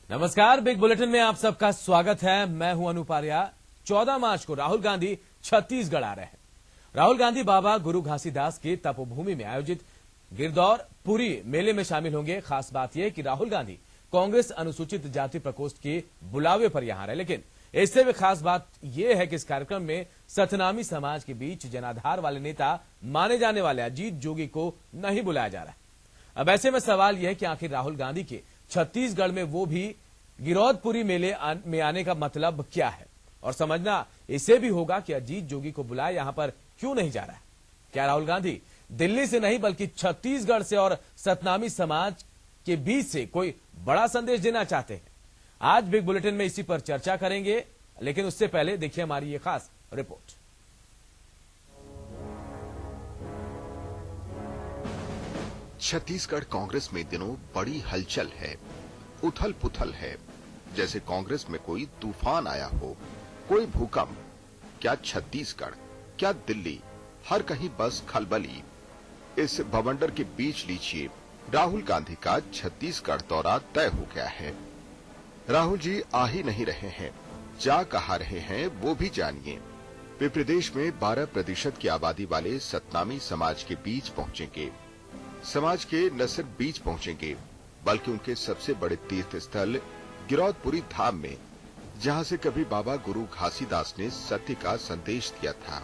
नमस्कार, big bulletin में आप सबका स्वागत है। मैं हूं अनूप आर्या। 14 मार्च को राहुल गांधी छत्तीसगढ़ आ रहे हैं। राहुल गांधी बाबा गुरु घासीदास की तपोभूमि में आयोजित गिरदौर पुरी मेले में शामिल होंगे। खास बात यह कि राहुल गांधी कांग्रेस अनुसूचित जाति प्रकोष्ठ के बुलावे पर यहां रहे, लेकिन इससे भी खास बात यह है कि इस कार्यक्रम में सतनामी समाज के बीच जनाधार वाले नेता माने जाने वाले अजीत जोगी को नहीं बुलाया जा रहा है। अब ऐसे में सवाल यह है कि आखिर राहुल गांधी के छत्तीसगढ़ में वो भी गिरौदपुरी मेले में आने का मतलब क्या है, और समझना इसे भी होगा कि अजीत जोगी को बुलाया यहां पर क्यों नहीं जा रहा है। क्या राहुल गांधी दिल्ली से नहीं बल्कि छत्तीसगढ़ से और सतनामी समाज के बीच से कोई बड़ा संदेश देना चाहते हैं? आज बिग बुलेटिन में इसी पर चर्चा करेंगे, लेकिन उससे पहले देखिए हमारी ये खास रिपोर्ट। छत्तीसगढ़ कांग्रेस में दिनों बड़ी हलचल है, उथल पुथल है, जैसे कांग्रेस में कोई तूफान आया हो, कोई भूकंप। क्या छत्तीसगढ़, क्या दिल्ली, हर कहीं बस खलबली। इस बवंडर के बीच लीजिए, राहुल गांधी का छत्तीसगढ़ दौरा तय हो गया है। राहुल जी आ ही नहीं रहे हैं, जा कहा रहे हैं वो भी जानिए। वे प्रदेश में 12% की आबादी वाले सतनामी समाज के बीच पहुंचेंगे। समाज के न सिर्फ बीच पहुंचेंगे, बल्कि उनके सबसे बड़े तीर्थ स्थल गिरौदपुरी धाम में, जहां से कभी बाबा गुरु घासीदास ने सत्य का संदेश दिया था,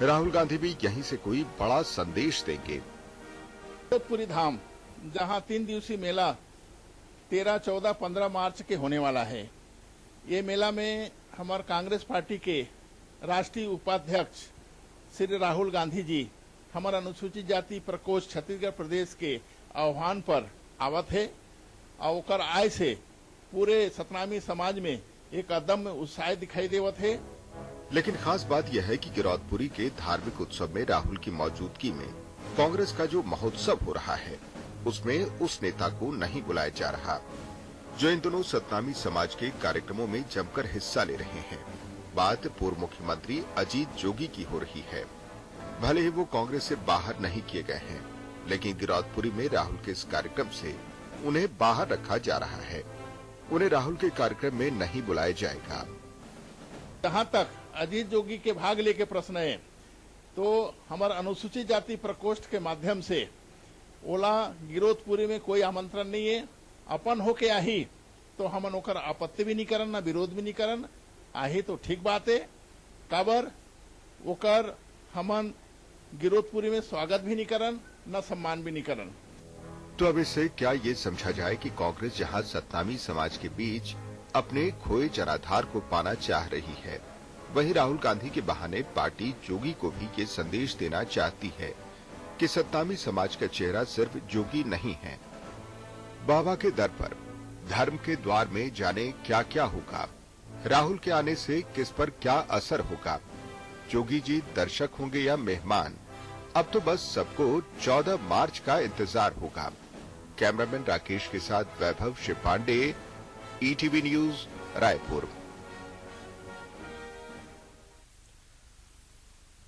राहुल गांधी भी यहीं से कोई बड़ा संदेश देंगे। गिरौदपुरी धाम, जहां 3 दिवसीय मेला 13, 14, 15 मार्च के होने वाला है। ये मेला में हमारे कांग्रेस पार्टी के राष्ट्रीय उपाध्यक्ष श्री राहुल गांधी जी हमारा अनुसूचित जाति प्रकोष्ठ छत्तीसगढ़ प्रदेश के आह्वान पर आवत है, और ओकर आय से पूरे सतनामी समाज में एक अदम्य उत्साह दिखाई देवत है। लेकिन खास बात यह है कि गिरौदपुरी के धार्मिक उत्सव में राहुल की मौजूदगी में कांग्रेस का जो महोत्सव हो रहा है, उसमें उस नेता को नहीं बुलाया जा रहा, जो इन दिनों सतनामी समाज के कार्यक्रमों में जमकर हिस्सा ले रहे हैं। बात पूर्व मुख्यमंत्री अजीत जोगी की हो रही है। भले ही वो कांग्रेस से बाहर नहीं किए गए हैं, लेकिन गिरौदपुरी में राहुल के इस कार्यक्रम से उन्हें बाहर रखा जा रहा है। उन्हें राहुल के कार्यक्रम में नहीं बुलाया जाएगा। जहां तक अजीत जोगी के भाग लेके प्रश्न है, तो हमारे अनुसूचित जाति प्रकोष्ठ के माध्यम से ओला गिरौदपुरी में कोई आमंत्रण नहीं है। अपन होके आही तो हमन ओकर आपत्ति भी नहीं करन, ना विरोध भी नहीं करन। आही तो ठीक बात है, काबर ओकर हमन गिरौदपुरी में स्वागत भी नहीं करन, न सम्मान भी नहीं करन। तो अब इससे क्या ये समझा जाए कि कांग्रेस जहां सतनामी समाज के बीच अपने खोए जनाधार को पाना चाह रही है, वहीं राहुल गांधी के बहाने पार्टी जोगी को भी ये संदेश देना चाहती है कि सतनामी समाज का चेहरा सिर्फ जोगी नहीं है। बाबा के दर पर, धर्म के द्वार में जाने क्या क्या होगा, राहुल के आने से किस पर क्या असर होगा। जोगी जी दर्शक होंगे या मेहमान, अब तो बस सबको 14 मार्च का इंतजार होगा। कैमरामैन राकेश के साथ वैभव शिपांडे, ईटीवी न्यूज, रायपुर।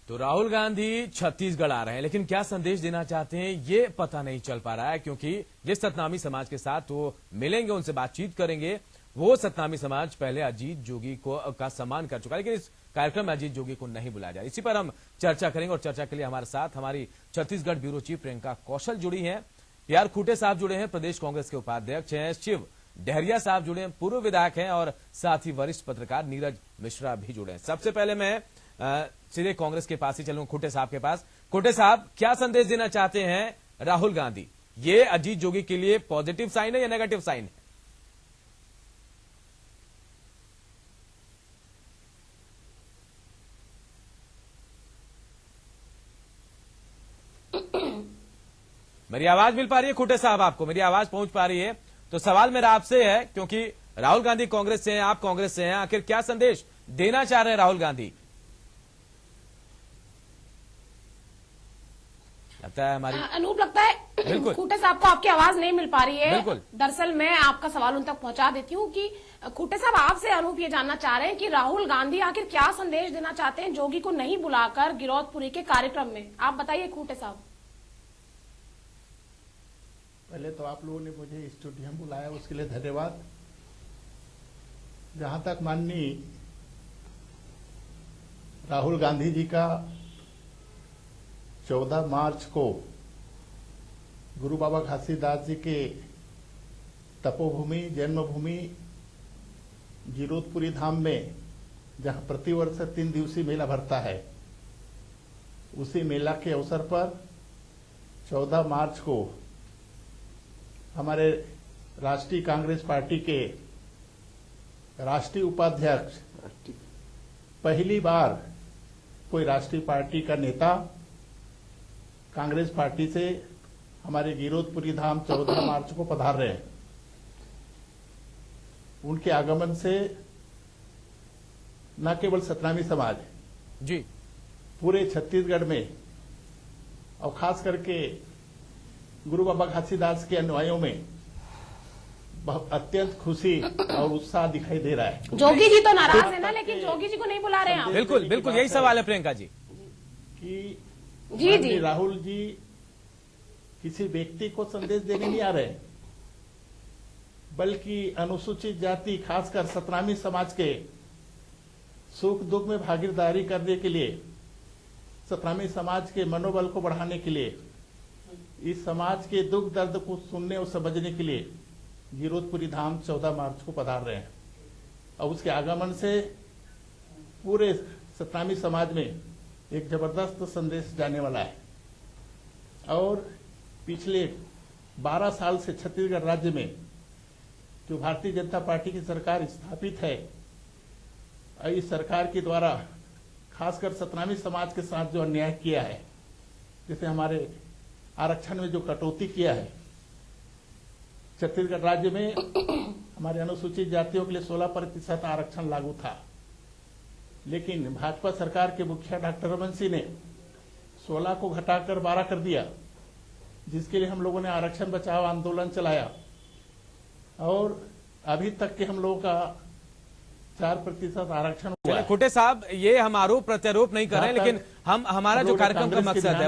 तो राहुल गांधी छत्तीसगढ़ आ रहे हैं, लेकिन क्या संदेश देना चाहते हैं ये पता नहीं चल पा रहा है, क्योंकि जिस सतनामी समाज के साथ वो मिलेंगे, उनसे बातचीत करेंगे, वो सतनामी समाज पहले अजीत जोगी का सम्मान कर चुका है, लेकिन इस कार्यक्रम में अजीत जोगी को नहीं बुलाया जाए। इसी पर हम चर्चा करेंगे, और चर्चा के लिए हमारे साथ हमारी छत्तीसगढ़ ब्यूरो चीफ प्रियंका कौशल जुड़ी हैं, पीआर खूटे साहब जुड़े हैं, प्रदेश कांग्रेस के उपाध्यक्ष हैं, शिव डहरिया साहब जुड़े हैं, पूर्व विधायक हैं, और साथ ही वरिष्ठ पत्रकार नीरज मिश्रा भी जुड़े हैं। सबसे पहले मैं सीधे कांग्रेस के पास ही चलूं, खूटे साहब के पास। खूटे साहब, क्या संदेश देना चाहते हैं राहुल गांधी? ये अजीत जोगी के लिए पॉजिटिव साइन है या नेगेटिव साइन है? मेरी आवाज मिल पा रही है खूटे साहब? आपको मेरी आवाज पहुंच पा रही है? तो सवाल मेरा आपसे है, क्योंकि राहुल गांधी कांग्रेस से हैं, आप कांग्रेस से हैं, आखिर क्या संदेश देना चाह रहे हैं राहुल गांधी? लगता है हमारी अनूप, लगता है बिल्कुल। खूटे साहब को आपकी आवाज नहीं मिल पा रही है। बिल्कुल। दरअसल मैं आपका सवाल उन तक पहुंचा देती हूँ कि खूटे साहब आपसे अनूप ये जानना चाह रहे हैं कि राहुल गांधी आखिर क्या संदेश देना चाहते हैं जोगी को नहीं बुलाकर गिरौदपुरी के कार्यक्रम में, आप बताइए खूटे साहब। पहले तो आप लोगों ने मुझे स्टूडियो बुलाया, उसके लिए धन्यवाद। जहां तक माननीय राहुल गांधी जी का 14 मार्च को गुरु बाबा घासीदास जी के तपोभूमि जन्मभूमि गिरौदपुरी धाम में जहां प्रतिवर्ष 3 दिवसीय मेला भरता है, उसी मेला के अवसर पर 14 मार्च को हमारे राष्ट्रीय कांग्रेस पार्टी के राष्ट्रीय उपाध्यक्ष, पहली बार कोई राष्ट्रीय पार्टी का नेता कांग्रेस पार्टी से हमारे गिरौदपुरी धाम 14 मार्च को पधार रहे हैं। उनके आगमन से न केवल सतनामी समाज जी, पूरे छत्तीसगढ़ में और खास करके गुरु बाबा घासीदास के अनुयायियों में अत्यंत खुशी और उत्साह दिखाई दे रहा है। जोगी जी तो नाराज है ना, लेकिन जोगी जी को नहीं बुला रहे हैं आप। बिल्कुल बिल्कुल यही सवाल है प्रियंका जी कि जी राहुल जी किसी व्यक्ति को संदेश देने नहीं आ रहे, बल्कि अनुसूचित जाति खासकर सतनामी समाज के सुख दुख में भागीदारी करने के लिए, सतनामी समाज के मनोबल को बढ़ाने के लिए, इस समाज के दुख दर्द को सुनने और समझने के लिए गिरौदपुरी धाम 14 मार्च को पधार रहे हैं। और उसके आगमन से पूरे सतनामी समाज में एक जबरदस्त संदेश जाने वाला है। और पिछले 12 साल से छत्तीसगढ़ राज्य में जो भारतीय जनता पार्टी की सरकार स्थापित है, इस सरकार के द्वारा खासकर सतनामी समाज के साथ जो अन्याय किया है, जैसे हमारे आरक्षण में जो कटौती किया है, छत्तीसगढ़ राज्य में हमारे अनुसूचित जातियों के लिए 16% आरक्षण लागू था, लेकिन भाजपा सरकार के मुखिया डॉक्टर रमन सिंह ने 16 को घटाकर 12 कर दिया, जिसके लिए हम लोगों ने आरक्षण बचाओ आंदोलन चलाया। और अभी तक के हम लोगों का 4% आरक्षण हुआ है। खुटे साहब, ये हम आरोप प्रत्यारोप नहीं कर रहे हैं, लेकिन हमारा जो कार्यक्रम का मकसद है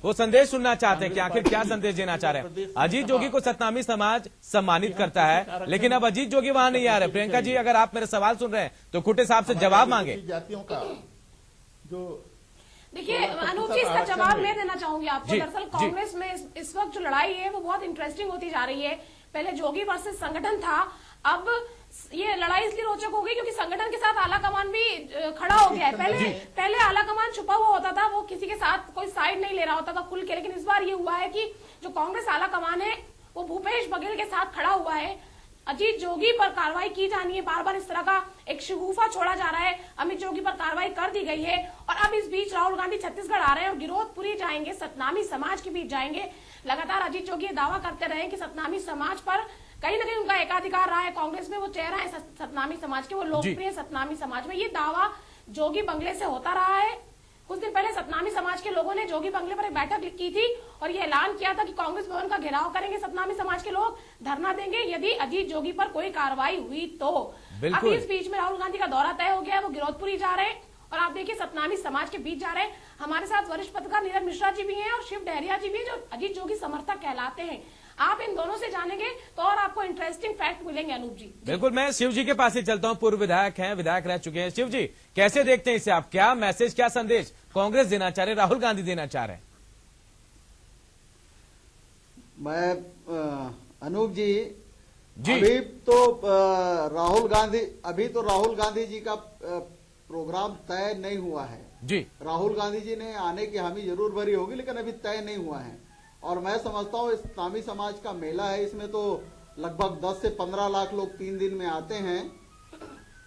वो संदेश सुनना चाहते हैं कि आखिर क्या संदेश देना चाह रहे हैं। अजीत जोगी को सतनामी समाज सम्मानित करता है, लेकिन अब अजीत जोगी वहां नहीं आ रहे। प्रियंका जी, अगर आप मेरे सवाल सुन रहे हैं तो खुटे साहब से जवाब मांगे। जातियों का जो देखिए अनूप जी, इसका जवाब मैं देना चाहूंगी आपको। दरअसल कांग्रेस में इस वक्त जो लड़ाई है वो बहुत इंटरेस्टिंग होती जा रही है। पहले जोगी वर्सेस संगठन था, अब ये लड़ाई इसलिए रोचक हो गई क्योंकि संगठन के साथ आला कमान भी खड़ा हो गया है। पहले आला कमान छुपा हुआ होता था, वो किसी के साथ कोई साइड नहीं ले रहा होता था खुल के, लेकिन इस बार ये हुआ है कि जो कांग्रेस आला कमान है वो भूपेश बघेल के साथ खड़ा हुआ है। अजीत जोगी पर कार्रवाई की जानी है, बार बार इस तरह का एक शिगुफा छोड़ा जा रहा है। अमित जोगी पर कार्रवाई कर दी गई है और अब इस बीच राहुल गांधी छत्तीसगढ़ आ रहे हैं और गिरौदपुरी जाएंगे, सतनामी समाज के बीच जाएंगे। लगातार अजीत जोगी दावा करते रहे कि सतनामी समाज पर कहीं ना कहीं उनका एकाधिकार रहा है, कांग्रेस में वो चेहरा है सतनामी समाज के, वो लोकप्रिय सतनामी समाज में। ये दावा जोगी बंगले से होता रहा है। कुछ दिन पहले सतनामी समाज के लोगों ने जोगी बंगले पर एक बैठक की थी और ये ऐलान किया था कि कांग्रेस भवन का घेराव करेंगे सतनामी समाज के लोग, धरना देंगे यदि अजीत जोगी पर कोई कार्रवाई हुई तो। अब इस बीच में राहुल गांधी का दौरा तय हो गया है, वो गिरौदपुरी जा रहे हैं और आप देखिए सतनामी समाज के बीच जा रहे हैं। हमारे साथ वरिष्ठ पत्रकार नीरज मिश्रा जी भी हैं और शिव डहरिया जी भी हैं, जो अजीत जोगी समर्थक कहलाते हैं। आप इन दोनों से जानेंगे तो और आपको इंटरेस्टिंग फैक्ट मिलेंगे अनूप जी। बिल्कुल, मैं शिव जी के पास ही चलता हूं। पूर्व विधायक हैं, विधायक रह चुके हैं। शिव जी, कैसे देखते हैं इसे आप? क्या मैसेज, क्या संदेश कांग्रेस देना चाह रहे, राहुल गांधी देना चाह रहे हैं? मैं अनूप जी अभी तो राहुल गांधी जी का प्रोग्राम तय नहीं हुआ है जी। राहुल गांधी जी ने आने की हामी जरूर भरी होगी, लेकिन अभी तय नहीं हुआ है। और मैं समझता हूँ इस सतनामी समाज का मेला है, इसमें तो लगभग 10 से 15 लाख लोग 3 दिन में आते हैं।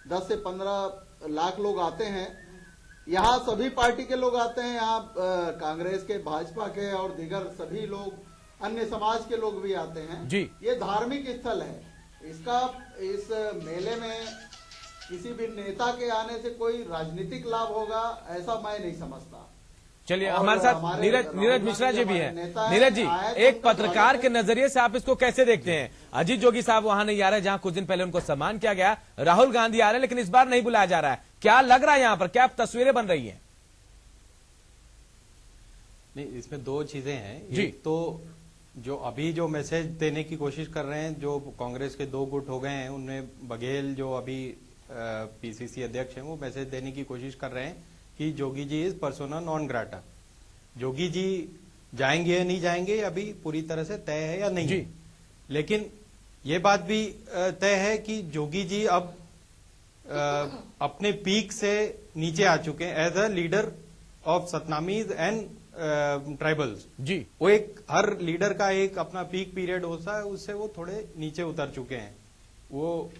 10 से 15 लाख लोग आते हैं। यहाँ सभी पार्टी के लोग आते हैं, यहाँ कांग्रेस के, भाजपा के और दीगर सभी लोग, अन्य समाज के लोग भी आते हैं जी। ये धार्मिक स्थल है। इस मेले में किसी भी नेता के आने से कोई राजनीतिक लाभ होगा ऐसा मैं नहीं समझता। चलिए और हमारे साथ हमारे नीरज राहुल मिश्रा जी भी गांधी हैं। हमारे नेता हैं, नीरज जी, आए तो एक उनका पत्रकार स्वागत के नजरिए से आप इसको कैसे देखते हैं? अजीत जोगी साहब वहां नहीं आ रहे जहां कुछ दिन पहले उनको सम्मान किया गया, राहुल गांधी आ रहे हैं लेकिन इस बार नहीं बुलाया जा रहा है। क्या लग रहा है यहाँ पर, क्या तस्वीरें बन रही हैं? नहीं, इसमें दो चीजें हैं। जी। एक तो जो अभी जो मैसेज देने की कोशिश कर रहे हैं, जो कांग्रेस के दो गुट हो गए हैं, उनमें बघेल जो अभी पीसीसी अध्यक्ष हैं, वो मैसेज देने की कोशिश कर रहे हैं कि Jogi ji is persona non grata. Jogi ji जाएंगे या नहीं जाएंगे अभी पूरी तरह से तय है या नहीं जी। है। लेकिन ये बात भी तय है कि जोगी जी अब अपने पीक से नीचे आ चुके हैं as a leader of Satnamis and tribals. जी, वो एक हर लीडर का एक अपना पीक पीरियड होता है, उससे वो थोड़े नीचे उतर चुके हैं, वो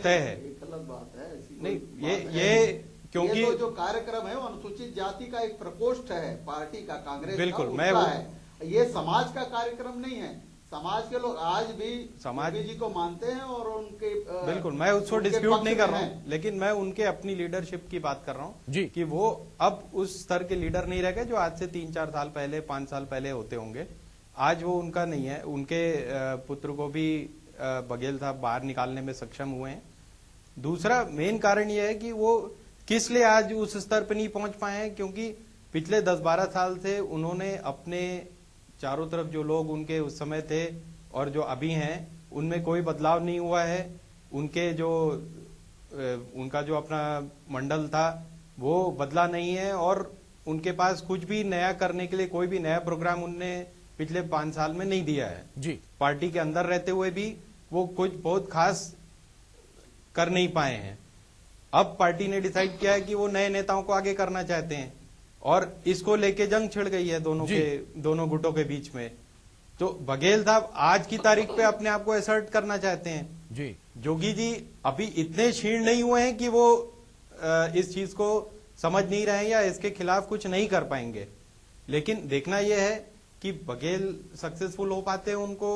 तय है। ये गलत बात है, ऐसी नहीं, कोई बात ये है। क्योंकि ये तो जो कार्यक्रम है वो अनुसूचित जाति का एक प्रकोष्ठ है पार्टी का, कांग्रेस बिल्कुल, का, मैं उसका वो- है। ये समाज का कार्यक्रम नहीं है। समाज के लोग आज भी समाज- योगी जी को मानते हैं और उनके बिल्कुल, मैं उसको उनके डिस्प्यूट पक्ष नहीं में कर रहा हैं। हूँ, लेकिन मैं उनके अपनी लीडरशिप की बात कर रहा हूँ जी। कि वो अब उस स्तर के लीडर नहीं रह गए जो आज से 3-4 साल पहले 5 साल पहले होते होंगे। आज वो उनका नहीं है। उनके पुत्र को भी बघेल साहब बाहर निकालने में सक्षम हुए हैं। दूसरा मेन कारण ये है कि वो किस लिए आज उस स्तर पर नहीं पहुंच पाए हैं, क्योंकि पिछले 10-12 साल से उन्होंने अपने चारों तरफ जो लोग उनके उस समय थे और जो अभी हैं, उनमें कोई बदलाव नहीं हुआ है। उनके जो उनका जो अपना मंडल था वो बदला नहीं है, और उनके पास कुछ भी नया करने के लिए कोई भी नया प्रोग्राम उनने पिछले 5 साल में नहीं दिया है। जी, पार्टी के अंदर रहते हुए भी वो कुछ बहुत खास कर नहीं पाए हैं। अब पार्टी ने डिसाइड किया है कि वो नए नेताओं को आगे करना चाहते हैं, और इसको लेके जंग छिड़ गई है दोनों गुटों के बीच में। तो बघेल साहब आज की तारीख पे अपने आप को असर्ट करना चाहते हैं। जी, जोगी जी अभी इतने क्षीण नहीं हुए हैं कि वो इस चीज को समझ नहीं रहे हैं या इसके खिलाफ कुछ नहीं कर पाएंगे। लेकिन देखना यह है कि बघेल सक्सेसफुल हो पाते हैं उनको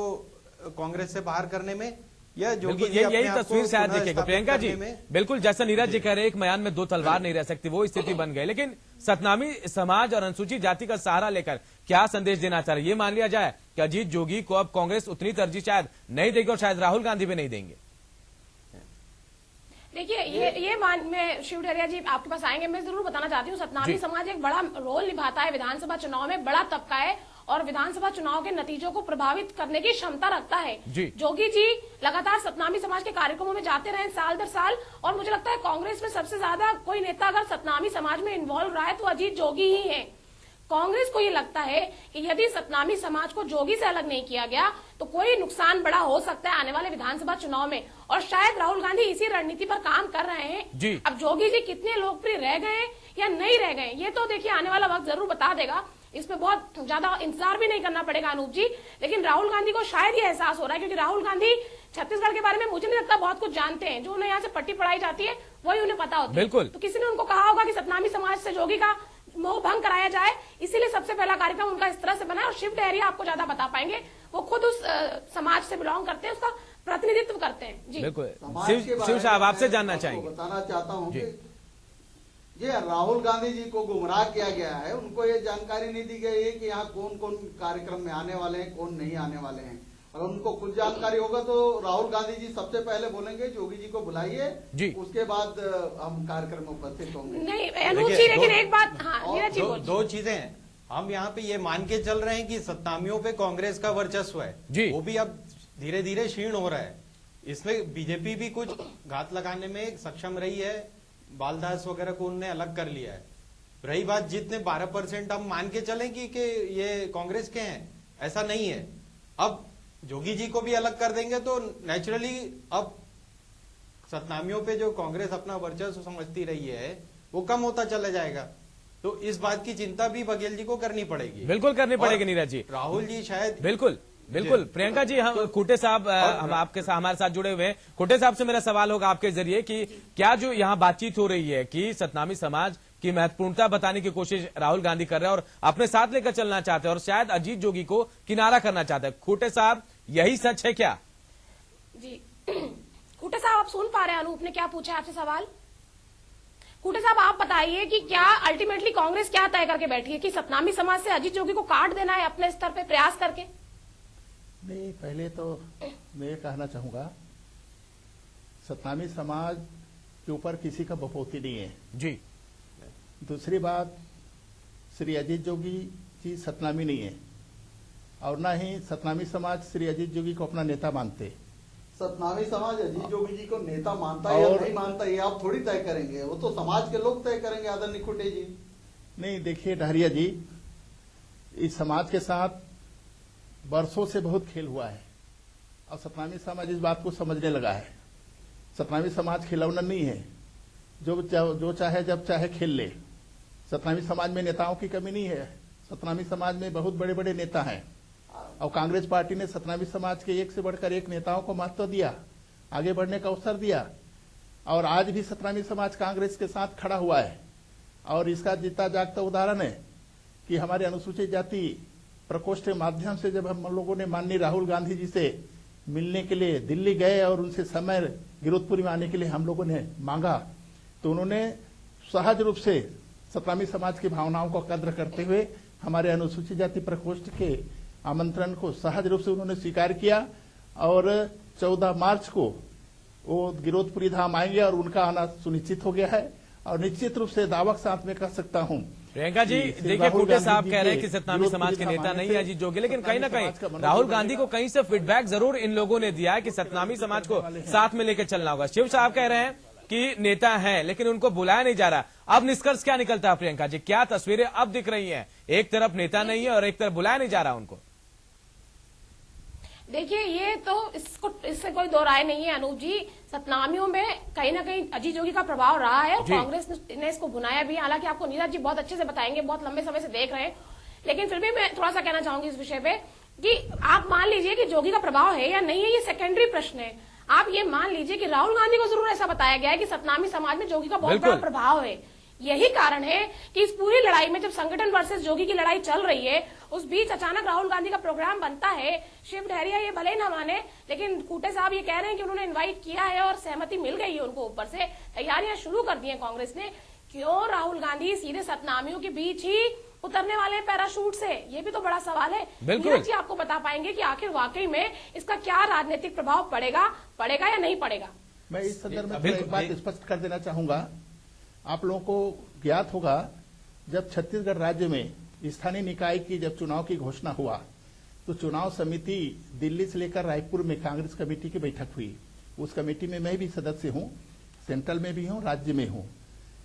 कांग्रेस से बाहर करने में, या जोगी बिल्कुल, जी अपने यही आप को तस्वीर शायद पुनः देखेगा स्थापित प्रियंका जी। करने में। बिल्कुल, जैसा नीरज जी कह रहे हैं, एक म्यान में दो तलवार नहीं रह सकती, वो स्थिति बन गई। लेकिन सतनामी समाज और अनुसूचित जाति का सहारा लेकर क्या संदेश देना चाह रहे हैं? ये मान लिया जाए कि अजीत जोगी को अब कांग्रेस उतनी तरजीह शायद नहीं देगी और शायद राहुल गांधी भी नहीं देंगे। देखिए, ये मान में शिव डहरिया जी आपके पास आएंगे। मैं जरूर बताना चाहती हूँ, सतनामी जी। समाज एक बड़ा रोल निभाता है विधानसभा चुनाव में, बड़ा तबका है और विधानसभा चुनाव के नतीजों को प्रभावित करने की क्षमता रखता है। जी। जोगी जी लगातार सतनामी समाज के कार्यक्रमों में जाते रहे साल दर साल, और मुझे लगता है कांग्रेस में सबसे ज्यादा कोई नेता अगर सतनामी समाज में इन्वॉल्व रहा है तो अजीत जोगी ही है। कांग्रेस को ये लगता है कि यदि सतनामी समाज को जोगी से अलग नहीं किया गया तो कोई नुकसान बड़ा हो सकता है आने वाले विधानसभा चुनाव में, और शायद राहुल गांधी इसी रणनीति पर काम कर रहे हैं। जी। अब जोगी जी कितने लोकप्रिय रह गए या नहीं रह गए, ये तो देखिए आने वाला वक्त जरूर बता देगा। इसमें बहुत ज्यादा इंतजार भी नहीं करना पड़ेगा अनूप जी। लेकिन राहुल गांधी को शायद ये एहसास हो रहा है, क्योंकि राहुल गांधी छत्तीसगढ़ के बारे में मुझे नहीं लगता बहुत कुछ जानते हैं। जो उन्हें यहाँ से पट्टी पढ़ाई जाती है वही उन्हें पता होती है। बिल्कुल। तो किसी ने उनको कहा होगा कि सतनामी समाज से जोगी का मोह भंग कराया जाए, इसीलिए सबसे पहला कार्यक्रम उनका इस तरह से बना है। और शिव डहरिया आपको ज्यादा बता पाएंगे, वो खुद उस समाज से बिलोंग करते हैं, उसका प्रतिनिधित्व करते हैं। जी बिल्कुल, समाज के बारे शिव में साहब आपसे मैं जानना आपको चाहेंगे। बताना चाहता हूँ जी। कि ये राहुल गांधी जी को गुमराह किया गया है। उनको ये जानकारी नहीं दी गई है कि यहाँ कौन कौन कार्यक्रम में आने वाले हैं, कौन नहीं आने वाले हैं। अगर उनको खुद जानकारी होगा तो राहुल गांधी जी सबसे पहले बोलेंगे जोगी जी को बुलाइए, जी। उसके बाद हम कार्यक्रम में उपस्थित होंगे। नहीं अनूप जी, देखिए, लेकिन दो- एक बात, हाँ नीरज जी दो, बोलिए। दो चीजें हैं। हम यहाँ पे ये मान के चल रहे हैं कि सत्तामियों पे कांग्रेस का वर्चस्व है, जी। वो भी अब धीरे धीरे क्षीण हो रहा है। इसमें बीजेपी भी कुछ घात लगाने में सक्षम रही है, बालदास वगैरह को उनने अलग कर लिया है। रही बात जितने 12% हम मान के चले कि ये कांग्रेस के हैं, ऐसा नहीं है। अब जोगी जी को भी अलग कर देंगे तो नेचुरली अब सतनामियों पे जो कांग्रेस अपना वर्चस्व समझती रही है वो कम होता चला जाएगा। तो इस बात की चिंता भी बघेल जी को करनी पड़ेगी। बिल्कुल करनी पड़ेगी और नीरज जी। राहुल जी शायद बिल्कुल बिल्कुल। प्रियंका जी, हम खुटे साहब हम आपके साथ हमारे साथ जुड़े हुए हैं। खुटे साहब से मेरा सवाल होगा आपके जरिए कि क्या जो यहाँ बातचीत हो रही है कि सतनामी समाज की महत्वपूर्णता बताने की कोशिश राहुल गांधी कर रहे हैं और अपने साथ लेकर चलना चाहते हैं और शायद अजीत जोगी को किनारा करना चाहते हैं, खुटे साहब यही सच है क्या? जी खुटे साहब, आप सुन पा रहे हैं अनूप ने क्या पूछा आपसे सवाल? खूटे साहब आप बताइए कि क्या अल्टीमेटली कांग्रेस क्या तय करके बैठी है कि सतनामी समाज से अजीत जोगी को काट देना है अपने स्तर पे प्रयास करके? नहीं, पहले तो मैं ये कहना चाहूंगा, सतनामी समाज के ऊपर किसी का बपौती नहीं है जी। दूसरी बात, श्री अजीत जोगी जी सतनामी नहीं है और न ही सतनामी समाज श्री अजीत जोगी को अपना नेता मानते। सतनामी समाज अजीत जोगी जी को नेता मानता है या नहीं मानता, ये आप थोड़ी तय करेंगे, वो तो समाज के लोग तय करेंगे आदरणीय खूटे जी। नहीं, देखिए डहरिया जी, इस समाज के साथ बरसों से बहुत खेल हुआ है और सतनामी समाज इस बात को समझने लगा है। सतनामी समाज खिलौना नहीं है, जो चाहे जब चाहे खेल ले। सतनामी समाज में नेताओं की कमी नहीं है, सतनामी समाज में बहुत बड़े बड़े नेता हैं और कांग्रेस पार्टी ने सतनामी समाज के एक से बढ़कर एक नेताओं को महत्व दिया, आगे बढ़ने का अवसर दिया और आज भी सतनामी समाज कांग्रेस के साथ खड़ा हुआ है। और इसका जीता जागता उदाहरण है कि हमारे अनुसूचित जाति प्रकोष्ठ के माध्यम से जब हम लोगों ने माननीय राहुल गांधी जी से मिलने के लिए दिल्ली गए और उनसे समय गिरोधपुरी में आने के लिए हम लोगों ने मांगा, तो उन्होंने सहज रूप से सतनामी समाज की भावनाओं को कद्र करते हुए हमारे अनुसूचित जाति प्रकोष्ठ के आमंत्रण को सहज रूप से उन्होंने स्वीकार किया और 14 मार्च को वो गिरोधपुरी धाम आएंगे और उनका आना सुनिश्चित हो गया है। और निश्चित रूप से दावा के साथ में कह सकता हूं, प्रियंका जी, देखिए खूटे साहब कह रहे हैं कि सतनामी समाज के नेता नहीं है अजीत जोगी, लेकिन कहीं ना कहीं राहुल गांधी को कहीं से फीडबैक जरूर इन लोगों ने दिया है कि सतनामी समाज को साथ में लेकर चलना होगा। शिव साहब कह रहे हैं कि नेता हैं लेकिन उनको बुलाया नहीं जा रहा। अब निष्कर्ष क्या निकलता है प्रियंका जी, क्या तस्वीरें अब दिख रही हैं? एक तरफ नेता नहीं है और एक तरफ बुलाया नहीं जा रहा उनको। देखिए, ये तो इससे कोई दो राय नहीं है अनूप जी, सतनामियों में कहीं ना कहीं अजीत जोगी का प्रभाव रहा है और कांग्रेस ने इसको बुनाया भी। हालांकि आपको नीरज जी बहुत अच्छे से बताएंगे, बहुत लंबे समय से देख रहे हैं, लेकिन फिर भी मैं थोड़ा सा कहना चाहूंगी इस विषय पे कि आप मान लीजिए कि जोगी का प्रभाव है या नहीं है, ये सेकेंडरी प्रश्न है। आप ये मान लीजिए कि राहुल गांधी को जरूर ऐसा बताया गया है कि सतनामी समाज में जोगी का बहुत बड़ा प्रभाव है। यही कारण है कि इस पूरी लड़ाई में जब संगठन वर्सेस जोगी की लड़ाई चल रही है, उस बीच अचानक राहुल गांधी का प्रोग्राम बनता है। शिव डहरिया ये भले ही ना माने, लेकिन खूटे साहब ये कह रहे हैं कि उन्होंने इनवाइट किया है और सहमति मिल गई है उनको, ऊपर से तैयारियां शुरू कर दी है कांग्रेस ने। क्यों राहुल गांधी सीधे सतनामियों के बीच ही उतरने वाले हैं पैराशूट से? ये भी तो बड़ा सवाल है। नीरज जी आपको बता पाएंगे कि आखिर वाकई में इसका क्या राजनीतिक प्रभाव पड़ेगा या नहीं पड़ेगा? मैं इस संदर्भ में एक बात स्पष्ट कर देना चाहूंगा। आप लोगों को ज्ञात होगा, जब छत्तीसगढ़ राज्य में स्थानीय निकाय की जब चुनाव की घोषणा हुआ तो चुनाव समिति दिल्ली से लेकर रायपुर में कांग्रेस कमेटी की बैठक हुई। उस कमेटी में मैं भी सदस्य हूं, सेंट्रल में भी हूं, राज्य में हूं।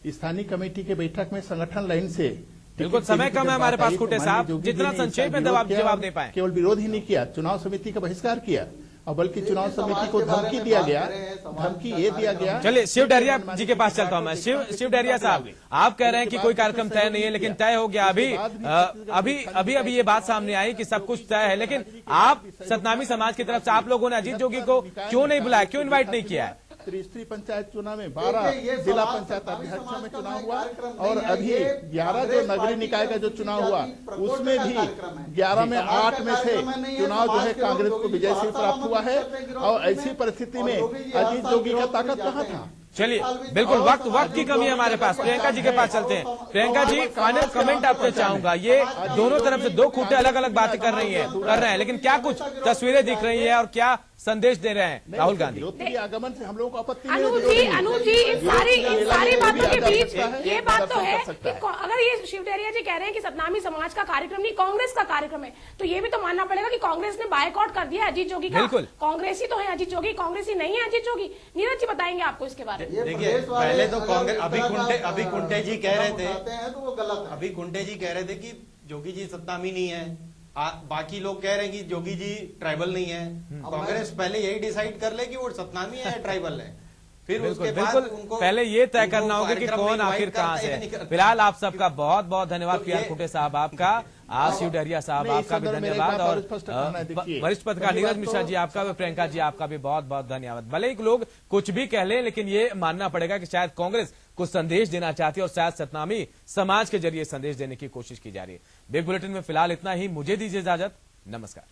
स्थानीय कमेटी के बैठक में संगठन लाइन से बिल्कुल समय कम है हमारे पास खूटे साहब, जितना संक्षेप में जवाब दे पाए। केवल विरोध ही नहीं किया, चुनाव समिति का बहिष्कार किया और बल्कि चुनाव समिति को धमकी दिया गया, धमकी ये दिया गया। चलिए शिव डहरिया जी के पास चलता हूं मैं। शिव डहरिया साहब, आप कह रहे हैं कि कोई कार्यक्रम तय नहीं है, लेकिन तय हो गया। अभी ये बात सामने आई कि सब कुछ तय है, लेकिन आप सतनामी समाज की तरफ से आप लोगों ने अजीत जोगी को क्यों नहीं बुलाया, क्यों इन्वाइट नहीं किया है? त्रिस्तरीय पंचायत चुनाव में 12 जिला पंचायत अध्यक्षों में चुनाव हुआ और अभी 11 जो नगरीय निकाय का जो चुनाव हुआ उसमें भी 11 में 8 में से चुनाव जो है कांग्रेस को विजय से प्राप्त हुआ है। और ऐसी परिस्थिति में अजीत जोगी का ताकत कहाँ था? चलिए, बिल्कुल वक्त की कमी है हमारे पास। प्रियंका जी के पास चलते हैं। प्रियंका जी, फाइनल कमेंट आपसे चाहूंगा। ये दोनों तरफ से दो खूटे अलग अलग बातें कर रहे हैं, लेकिन क्या कुछ तस्वीरें दिख रही है और क्या संदेश दे रहे हैं राहुल गांधी? आगमन से हम लोगों को आपत्ति अनूप जी इन सारी बातों के बीच ये बात तो है कि अगर ये शिव डहरिया जी कह रहे हैं कि सतनामी समाज का कार्यक्रम नहीं कांग्रेस का कार्यक्रम है, तो ये भी तो मानना पड़ेगा कि कांग्रेस ने बायकॉट कर दिया अजीत जोगी का। कांग्रेसी तो है अजीत जोगी, कांग्रेसी नहीं है अजीत जोगी। नीरज जी बताएंगे आपको इसके बारे में। देखिए, पहले तो कांग्रेस अभी कुंटे जी कह रहे थे कि जोगी जी सतनामी नहीं है, बाकी लोग कह रहे हैं कि जोगी जी ट्राइबल नहीं है। कांग्रेस पहले यही डिसाइड कर ले कि वो सतनामी है या ट्राइबल है, फिर उसके बाद उनको पहले ये तय करना होगा कि कौन आखिर कहां से है। फिलहाल आप सबका बहुत बहुत धन्यवाद। पीआर खूटे साहब आपका, शिव डहरिया साहब आपका भी धन्यवाद और वरिष्ठ पत्रकार नीरज मिश्रा जी आपका भी, प्रियंका जी आपका भी बहुत बहुत धन्यवाद। भले ही लोग कुछ भी कह लें, लेकिन ये मानना पड़ेगा कि शायद कांग्रेस कुछ संदेश देना चाहती है और शायद सतनामी समाज के जरिए संदेश देने की कोशिश की जा रही है। बिग बुलेटिन में फिलहाल इतना ही, मुझे दीजिए इजाजत, नमस्कार।